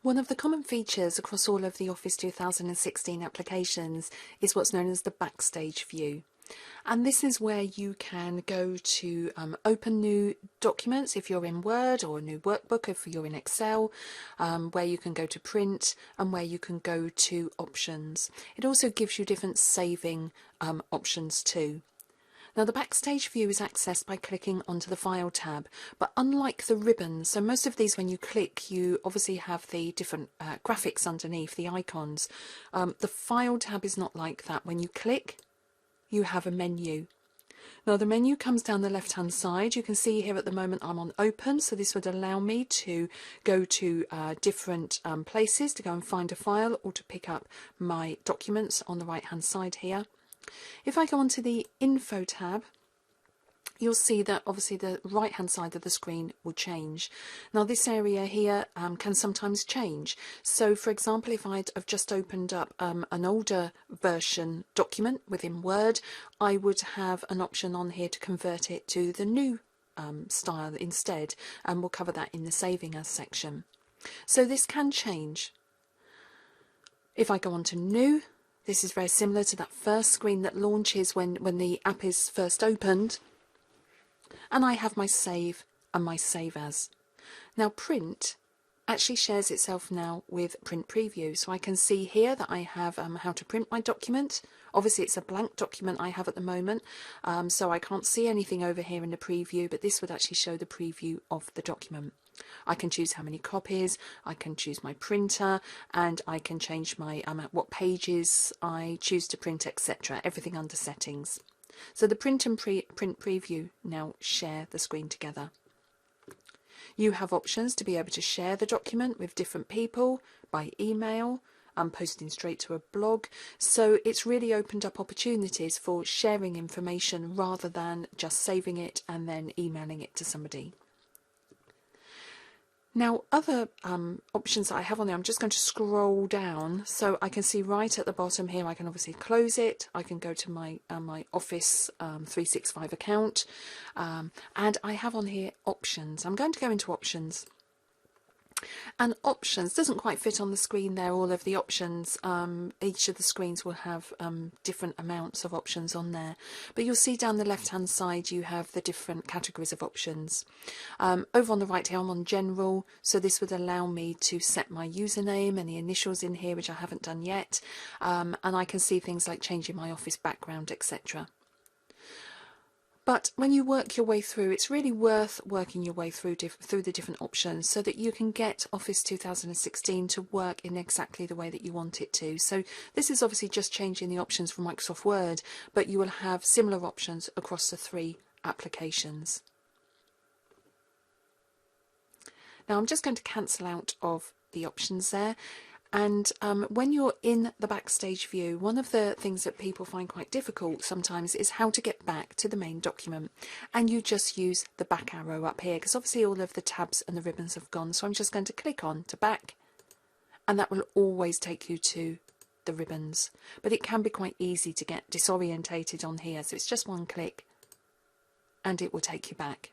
One of the common features across all of the Office 2016 applications is what's known as the Backstage view. And this is where you can go to open new documents if you're in Word, or a new workbook if you're in Excel, where you can go to print and where you can go to options. It also gives you different saving options too. Now the Backstage view is accessed by clicking onto the File tab, but unlike the ribbons, so most of these when you click you obviously have the different graphics underneath, the icons. The File tab is not like that. When you click you have a menu. Now the menu comes down the left hand side. You can see here at the moment I'm on open, so this would allow me to go to different places to go and find a file or to pick up my documents on the right hand side here. If I go onto the Info tab, you'll see that obviously the right hand side of the screen will change. Now this area here can sometimes change. So for example, if I'd have just opened up an older version document within Word, I would have an option on here to convert it to the new style instead, and we'll cover that in the Saving As section. So this can change. If I go on to New, this is very similar to that first screen that launches when the app is first opened. And I have my Save and my Save As. Now Print actually shares itself now with Print Preview. So I can see here that I have how to print my document. Obviously it's a blank document I have at the moment, so I can't see anything over here in the preview, but this would actually show the preview of the document. I can choose how many copies, I can choose my printer, and I can change my what pages I choose to print, etc. Everything under settings. So the Print and Print Preview now share the screen together. You have options to be able to share the document with different people by email and posting straight to a blog. So it's really opened up opportunities for sharing information rather than just saving it and then emailing it to somebody. Now other options that I have on there, I'm just going to scroll down so I can see right at the bottom here. I can obviously close it, I can go to my Office 365 account, and I have on here options. I'm going to go into options. And options doesn't quite fit on the screen there, all of the options. Each of the screens will have different amounts of options on there. But you'll see down the left hand side you have the different categories of options. Over on the right here I'm on General, so this would allow me to set my username and the initials in here, which I haven't done yet. And I can see things like changing my office background, etc. But when you work your way through, it's really worth working your way through the different options so that you can get Office 2016 to work in exactly the way that you want it to. So this is obviously just changing the options for Microsoft Word, but you will have similar options across the three applications. Now I'm just going to cancel out of the options there. And when you're in the Backstage view, one of the things that people find quite difficult sometimes is how to get back to the main document. And you just use the back arrow up here, because obviously all of the tabs and the ribbons have gone. So I'm just going to click on to back, and that will always take you to the ribbons. But it can be quite easy to get disorientated on here. So it's just one click and it will take you back.